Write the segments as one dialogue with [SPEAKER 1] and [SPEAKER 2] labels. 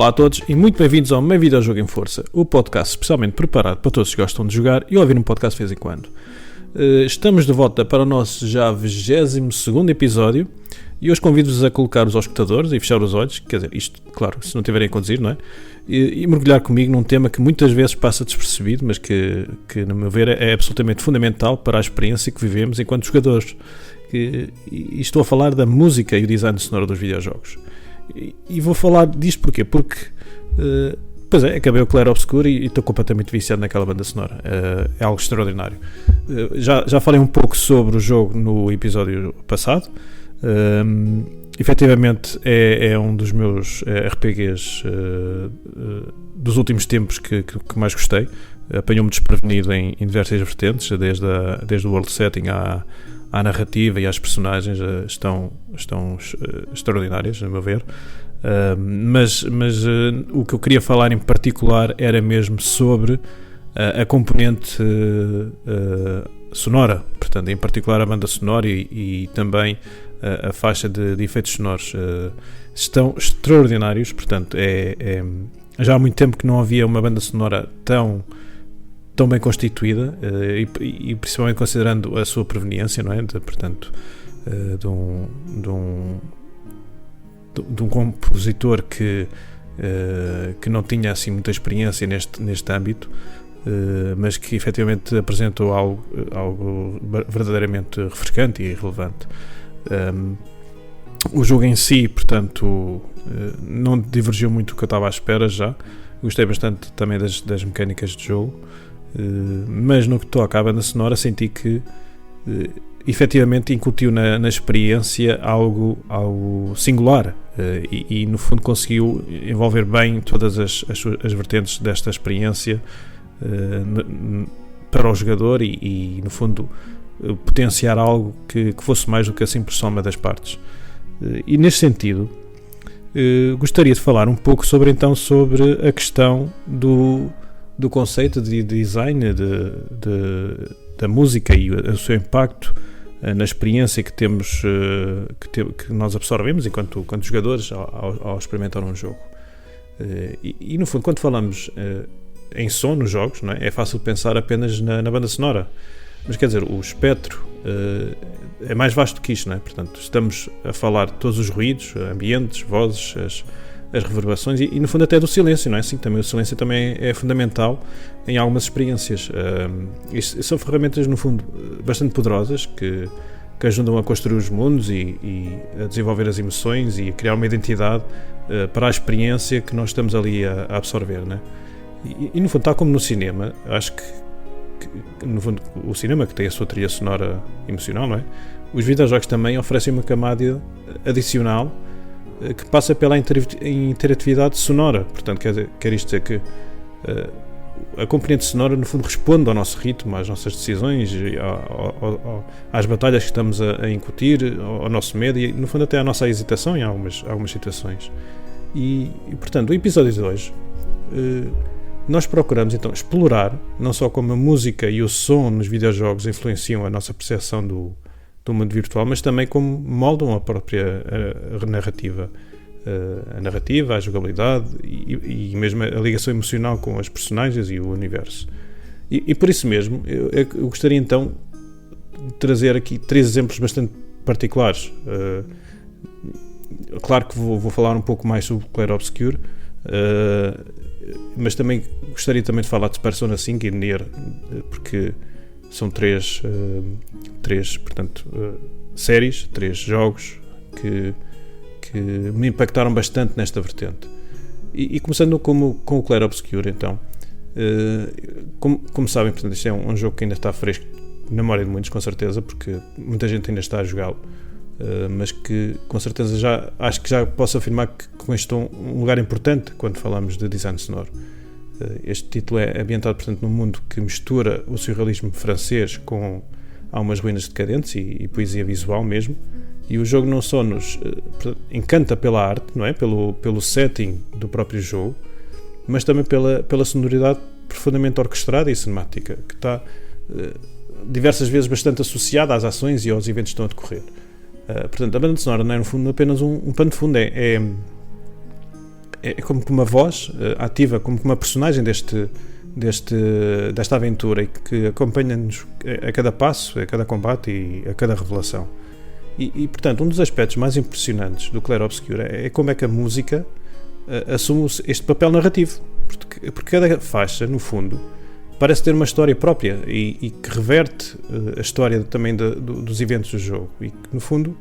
[SPEAKER 1] Olá a todos e muito bem-vindos ao Meio Videojogo em Força, o podcast especialmente preparado para todos que gostam de jogar e ouvir um podcast de vez em quando. Estamos de volta para o nosso já 22º episódio e hoje convido-vos a colocar os auscultadores e fechar os olhos, quer dizer, isto, claro, se não estiverem a conduzir, não é? E mergulhar comigo num tema que muitas vezes passa despercebido, mas que no meu ver é absolutamente fundamental para a experiência que vivemos enquanto jogadores. E estou a falar da música e o design sonoro dos videojogos. E vou falar disto porquê? Porque, pois é, acabei o Clair Obscur e estou completamente viciado naquela banda sonora. É algo extraordinário. Já falei um pouco sobre o jogo no episódio passado. Efetivamente é um dos meus RPGs dos últimos tempos que mais gostei. Apanhou-me desprevenido em diversas vertentes, desde o world setting à narrativa e às personagens, estão extraordinárias, a meu ver. Mas o que eu queria falar em particular era mesmo sobre a componente sonora, portanto, em particular a banda sonora e também a faixa de efeitos sonoros. Estão extraordinários, portanto, já há muito tempo que não havia uma banda sonora tão bem constituída e principalmente considerando a sua proveniência, não é? Portanto, de um compositor que não tinha assim muita experiência neste âmbito, mas que efetivamente apresentou algo verdadeiramente refrescante e relevante. O jogo em si, portanto, não divergiu muito do que eu estava à espera já. Gostei bastante também das mecânicas de jogo. Mas no que toca à banda sonora senti que efetivamente incutiu na experiência algo singular e no fundo conseguiu envolver bem todas as vertentes desta experiência para o jogador e no fundo potenciar algo que fosse mais do que a simples soma das partes. E neste sentido gostaria de falar um pouco sobre a questão do conceito de design da música e o seu impacto na experiência que temos, que nós absorvemos enquanto jogadores ao experimentar um jogo. E no fundo, quando falamos em som nos jogos, não é fácil pensar apenas na banda sonora, mas quer dizer, o espectro é mais vasto que isto, não é? Portanto, estamos a falar de todos os ruídos, ambientes, vozes, as reverberações e no fundo até do silêncio, não é? Sim, também o silêncio também é fundamental em algumas experiências. São ferramentas no fundo bastante poderosas que ajudam a construir os mundos e a desenvolver as emoções e a criar uma identidade para a experiência que nós estamos ali a absorver, não é? E no fundo, tal como no cinema, acho que no fundo o cinema que tem a sua trilha sonora emocional, não é? Os videojogos também oferecem uma camada adicional que passa pela interatividade sonora. Portanto, quer isto dizer que a componente sonora no fundo responde ao nosso ritmo, às nossas decisões, às batalhas que estamos a incutir, ao nosso medo e no fundo até à nossa hesitação em algumas situações. E portanto, o episódio de hoje nós procuramos então explorar não só como a música e o som nos videojogos influenciam a nossa percepção do mundo virtual, mas também como moldam a própria narrativa, a jogabilidade e mesmo a ligação emocional com as personagens e o universo. E por isso mesmo, eu gostaria então de trazer aqui 3 exemplos bastante particulares. Claro que vou falar um pouco mais sobre Clair Obscur, mas também gostaria de falar de Persona 5 e Nier, porque são 3 séries, 3 jogos que me impactaram bastante nesta vertente. E começando com o Clair Obscur, então, como sabem, portanto, isto é um jogo que ainda está fresco na memória de muitos, com certeza, porque muita gente ainda está a jogá-lo, mas que com certeza acho que já posso afirmar que conquistou um lugar importante quando falamos de design sonoro. Este título é ambientado, portanto, num mundo que mistura o surrealismo francês com algumas ruínas decadentes e poesia visual mesmo, e o jogo não só nos encanta pela arte, não é? Pelo setting do próprio jogo, mas também pela sonoridade profundamente orquestrada e cinemática, que está diversas vezes bastante associada às ações e aos eventos que estão a decorrer. Portanto, a banda sonora não é no fundo apenas um pano de fundo, é é como que uma voz ativa, como que uma personagem desta aventura e que acompanha-nos a cada passo, a cada combate e a cada revelação. E portanto, um dos aspectos mais impressionantes do Clair Obscur é como é que a música assume este papel narrativo, porque cada faixa, no fundo, parece ter uma história própria e que reverte a história também dos eventos do jogo e que, no fundo,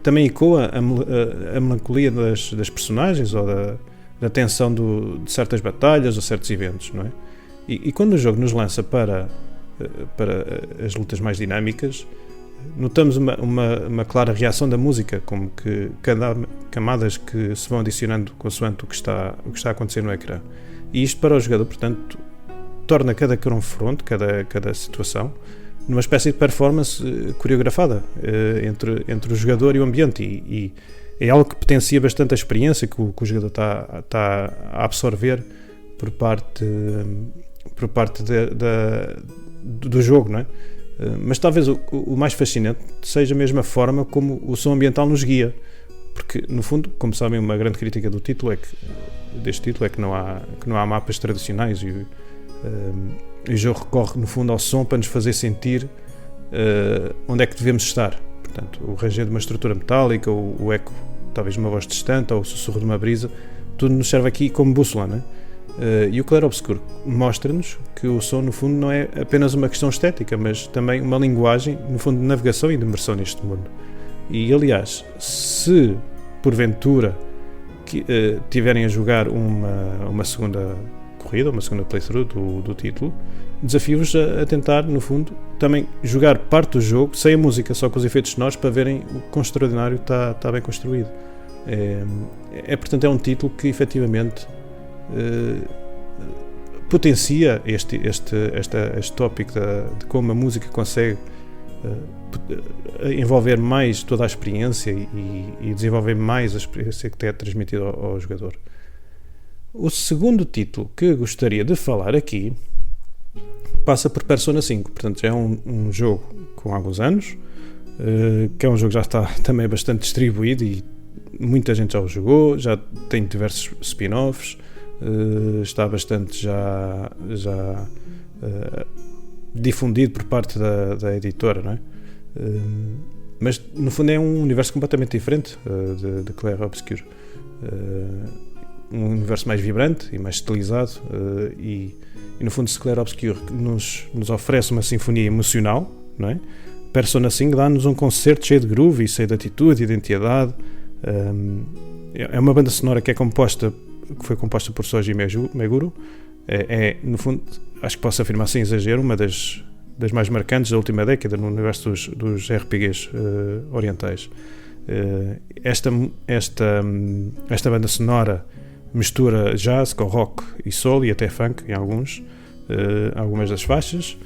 [SPEAKER 1] também ecoa a melancolia das personagens ou da tensão de certas batalhas ou certos eventos, não é? E quando o jogo nos lança para as lutas mais dinâmicas, notamos uma clara reação da música, como que cada camadas que se vão adicionando consoante o que está a acontecer no ecrã. E isto para o jogador, portanto, torna cada confronto, cada situação, numa espécie de performance coreografada entre o jogador e o ambiente, e é algo que potencia bastante a experiência que o jogador está a absorver por parte do jogo, não é? Mas talvez o mais fascinante seja mesmo a forma como o som ambiental nos guia, porque no fundo, como sabem, uma grande crítica deste título é que não há mapas tradicionais e o jogo recorre no fundo ao som para nos fazer sentir onde é que devemos estar. Portanto, o ranger de uma estrutura metálica, o eco talvez de uma voz distante ou o sussurro de uma brisa, tudo nos serve aqui como bússola, não é? E o Clair Obscur mostra-nos que o som, no fundo, não é apenas uma questão estética, mas também uma linguagem, no fundo, de navegação e de imersão neste mundo. E, aliás, se porventura tiverem a jogar uma segunda corrida, uma segunda playthrough do título, desafio-vos a tentar, no fundo, também jogar parte do jogo sem a música, só com os efeitos sonoros, para verem o quão extraordinário está bem construído. Portanto, é um título que, efetivamente, potencia este tópico de como a música consegue envolver mais toda a experiência e desenvolver mais a experiência que é transmitida ao jogador. O segundo título que gostaria de falar aqui passa por Persona 5, portanto é um jogo com alguns anos, que é um jogo que já está também bastante distribuído e muita gente já o jogou, já tem diversos spin-offs, está bastante já difundido por parte da editora, não é? Mas no fundo é um universo completamente diferente de Clair Obscur, um universo mais vibrante e mais estilizado, e no fundo, se Clair Obscur nos oferece uma sinfonia emocional, não é? Persona 5 dá-nos um concerto cheio de groove e cheio de atitude e identidade. É uma banda sonora que foi composta por Shoji Meguro. No fundo, acho que posso afirmar sem exagero, uma das mais marcantes da última década no universo dos RPGs orientais. Esta banda sonora mistura jazz com rock e soul e até funk em algumas das faixas,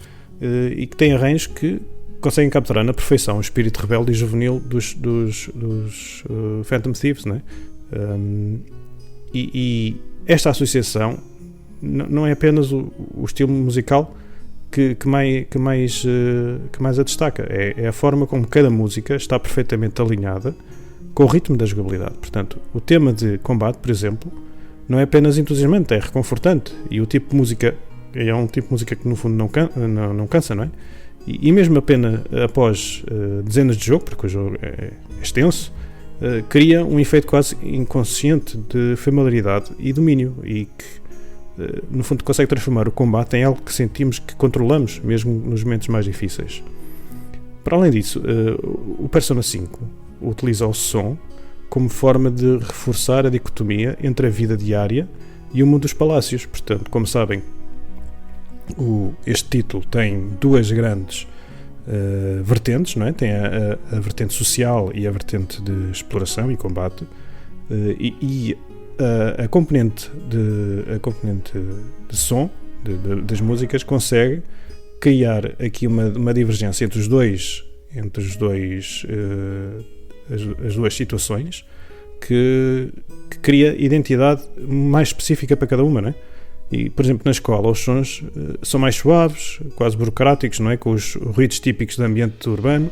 [SPEAKER 1] e que tem arranjos que conseguem capturar na perfeição o espírito rebelde e juvenil dos Phantom Thieves, não é? E esta associação não é apenas o estilo musical que mais a destaca, é a forma como cada música está perfeitamente alinhada com o ritmo da jogabilidade. Portanto, o tema de combate, por exemplo, não é apenas entusiasmante, é reconfortante, e o tipo de música é um tipo de música que no fundo não cansa, não é? E mesmo apenas após dezenas de jogos, porque o jogo é extenso, cria um efeito quase inconsciente de familiaridade e domínio, e que no fundo consegue transformar o combate em algo que sentimos que controlamos, mesmo nos momentos mais difíceis. Para além disso, o Persona 5 utiliza o som como forma de reforçar a dicotomia entre a vida diária e o mundo dos palácios. Portanto, como sabem, este título tem duas grandes vertentes, não é? Tem a vertente social e a vertente de exploração e combate, e a componente de som das músicas consegue criar aqui uma divergência entre as duas situações, que cria identidade mais específica para cada uma, não é? E, por exemplo, na escola os sons são mais suaves, quase burocráticos, não é? Com os ruídos típicos do ambiente urbano,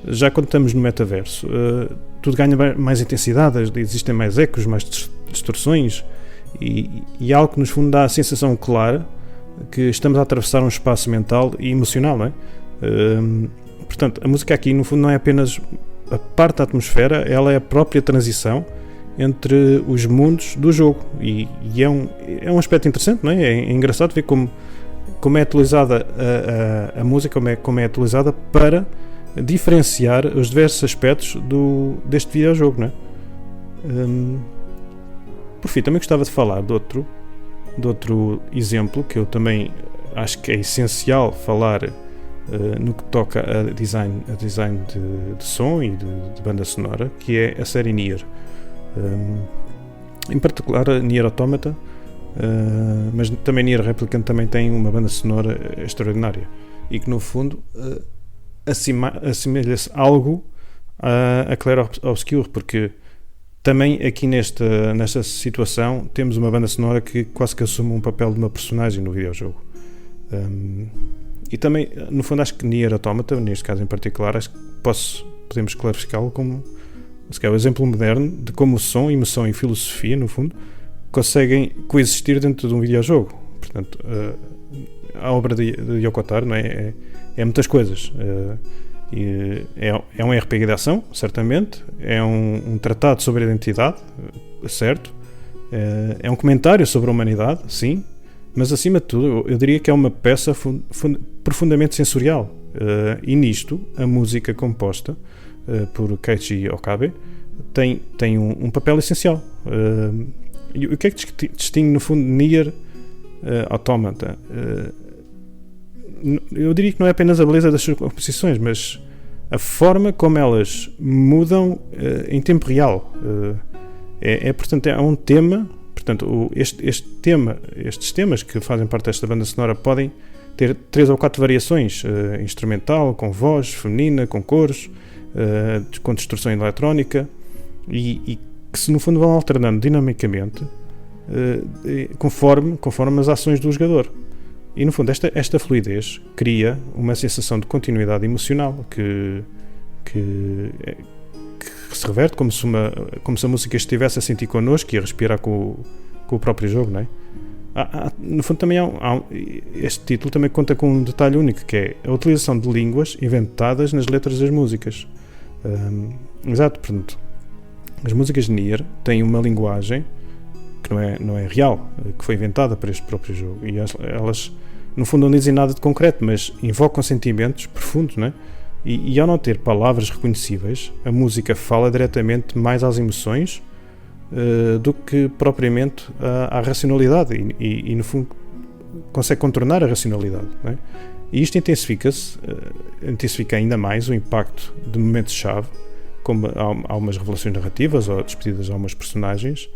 [SPEAKER 1] Já quando estamos no metaverso, tudo ganha mais intensidade, existem mais ecos, mais distorções, e algo que nos fundo dá a sensação clara que estamos a atravessar um espaço mental e emocional, não é? Portanto, a música aqui no fundo não é apenas a parte da atmosfera, ela é a própria transição entre os mundos do jogo, e é um aspecto interessante, não é? É engraçado ver como é atualizada a música, como é atualizada para diferenciar os diversos aspectos deste videojogo, não é? Por fim, também gostava de falar de outro exemplo que eu também acho que é essencial falar no que toca a design de som e de banda sonora, que é a série Nier. Em particular a Nier Automata, mas também Nier Replicant também tem uma banda sonora extraordinária e que no fundo assemelha-se algo a Clair Obscur, porque também aqui nesta situação temos uma banda sonora que quase que assume um papel de uma personagem no videojogo. E também, no fundo, acho que Nier Automata, neste caso em particular, acho que podemos clarificá-lo como se é o exemplo moderno de como o som, emoção e filosofia, no fundo, conseguem coexistir dentro de um videojogo. Portanto, a obra de Yoko Taro, não é muitas coisas. É um RPG de ação, certamente, é um tratado sobre a identidade, certo, é um comentário sobre a humanidade, sim, mas acima de tudo eu diria que é uma peça profundamente sensorial, e nisto a música composta por Keiichi Okabe tem um papel essencial. E o que é que distingue no fundo Nier Automata? Eu diria que não é apenas a beleza das suas composições, mas a forma como elas mudam em tempo real. Portanto, é um tema. Portanto, estes temas que fazem parte desta banda sonora podem ter 3 ou 4 variações: instrumental, com voz feminina, com coros, com distorção eletrónica, e que se no fundo vão alternando dinamicamente conforme as ações do jogador. E no fundo esta fluidez cria uma sensação de continuidade emocional que se reverte como se a música estivesse a sentir connosco e a respirar com o próprio jogo, não é? No fundo também este título também conta com um detalhe único, que é a utilização de línguas inventadas nas letras das músicas. Exato, portanto, as músicas de Nier têm uma linguagem que não é real, que foi inventada para este próprio jogo, e elas no fundo não dizem nada de concreto, mas invocam sentimentos profundos, não é? E ao não ter palavras reconhecíveis, a música fala diretamente mais às emoções do que propriamente à racionalidade, e no fundo consegue contornar a racionalidade, não é? E isto intensifica ainda mais o impacto de momentos-chave, como há umas revelações narrativas ou despedidas a algumas personagens,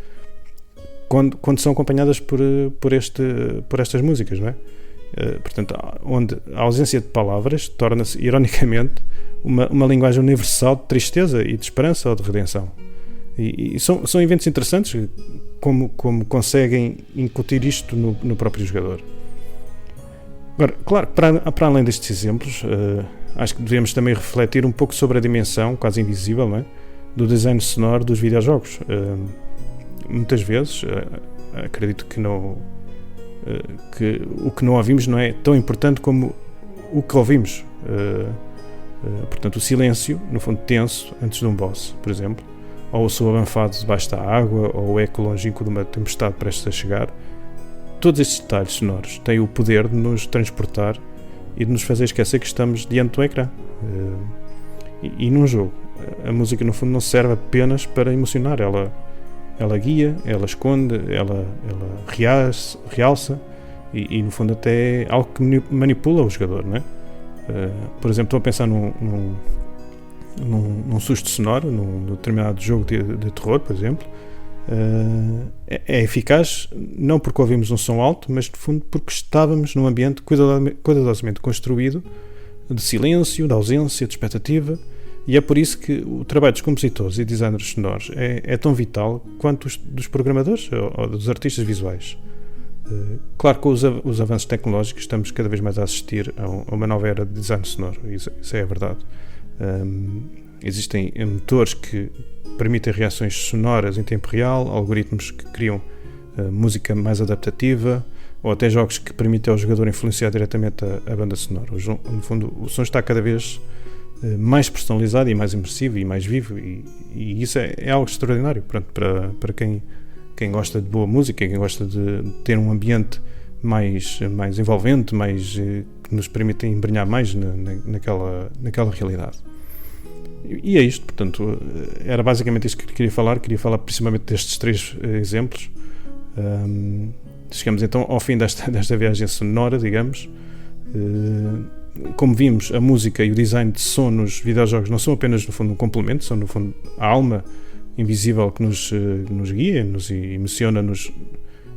[SPEAKER 1] quando são acompanhadas por estas músicas, não é? Portanto, onde a ausência de palavras torna-se, ironicamente, uma linguagem universal de tristeza e de esperança ou de redenção. E são eventos interessantes como conseguem incutir isto no próprio jogador. Agora, claro, para além destes exemplos, acho que devemos também refletir um pouco sobre a dimensão quase invisível, não é, do design sonoro dos videojogos. Muitas vezes acredito que o que não ouvimos não é tão importante como o que ouvimos. Portanto, o silêncio, no fundo tenso, antes de um boss, por exemplo, ou o som abanfado debaixo da água, ou o eco longínquo de uma tempestade prestes a chegar. Todos estes detalhes sonoros têm o poder de nos transportar e de nos fazer esquecer que estamos diante do ecrã. E num jogo, a música no fundo não serve apenas para emocionar, ela guia, ela esconde, ela realça e no fundo até é algo que manipula o jogador, não é? Por exemplo, estou a pensar num susto sonoro, num determinado jogo de terror, por exemplo. É eficaz não porque ouvimos um som alto, mas de fundo porque estávamos num ambiente cuidadosamente construído, de silêncio, de ausência, de expectativa. E é por isso que o trabalho dos compositores e designers sonoros é tão vital quanto dos programadores ou dos artistas visuais. Claro que com os avanços tecnológicos estamos cada vez mais a assistir a uma nova era de design sonoro, isso é a verdade. Existem motores que permitem reações sonoras em tempo real, algoritmos que criam música mais adaptativa, ou até jogos que permitem ao jogador influenciar diretamente a banda sonora. No fundo, o som está cada vez mais personalizado e mais imersivo e mais vivo, e isso é algo extraordinário. Pronto, para quem gosta de boa música, quem gosta de ter um ambiente mais envolvente, que nos permite embrenhar mais naquela realidade. E é isto, portanto, era basicamente isto que queria falar principalmente destes 3 exemplos. Chegamos então ao fim desta viagem sonora, digamos. Como vimos, a música e o design de som nos videojogos não são apenas, no fundo, um complemento, são, no fundo, a alma invisível que nos guia, nos emociona-nos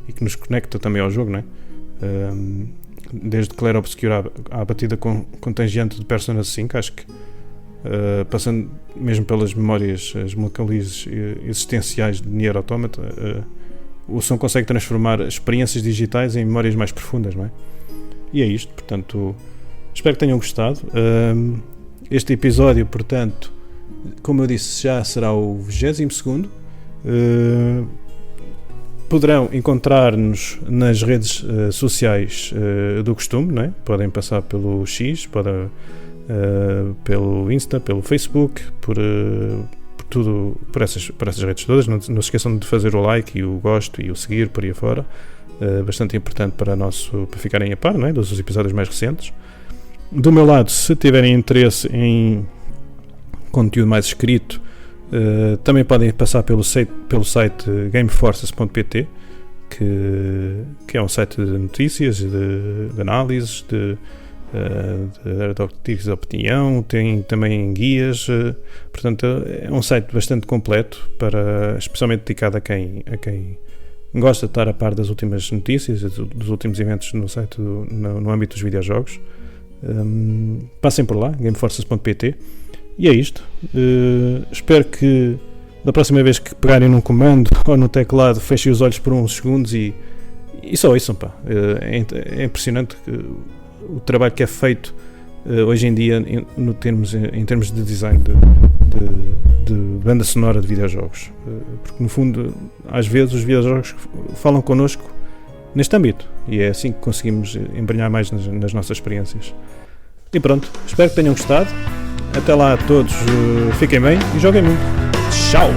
[SPEAKER 1] e que nos conecta também ao jogo, não é? Desde Clair Obscur à batida contagiante de Persona 5, acho que passando mesmo pelas memórias, as melancolizes existenciais de Nier Automata, o som consegue transformar experiências digitais em memórias mais profundas, não é? E é isto, portanto, espero que tenham gostado. Este episódio, portanto, como eu disse, já será o 22º. Poderão encontrar-nos nas redes sociais do costume, não é? Podem passar pelo X, pelo Insta, pelo Facebook, por essas redes todas. Não se esqueçam de fazer o like e o gosto e o seguir por aí afora. Bastante importante para ficarem a par, não é? Dos episódios mais recentes. Do meu lado, se tiverem interesse em conteúdo mais escrito, também podem passar pelo site gameforces.pt, que é um site de notícias, de análises, de artigos de opinião, tem também guias, portanto é um site bastante completo, especialmente dedicado a quem gosta de estar a par das últimas notícias, dos últimos eventos no site, no âmbito dos videojogos. Passem por lá, gameforces.pt. E é isto. Espero que da próxima vez que pegarem num comando ou no teclado, fechem os olhos por uns segundos e só ouçam, pá. É impressionante o trabalho que é feito hoje em dia em termos de design de banda sonora de videojogos. Porque no fundo, às vezes os videojogos falam connosco neste âmbito e é assim que conseguimos embrenhar mais nas nossas experiências. E pronto, espero que tenham gostado. Até lá a todos, fiquem bem e joguem muito. Tchau!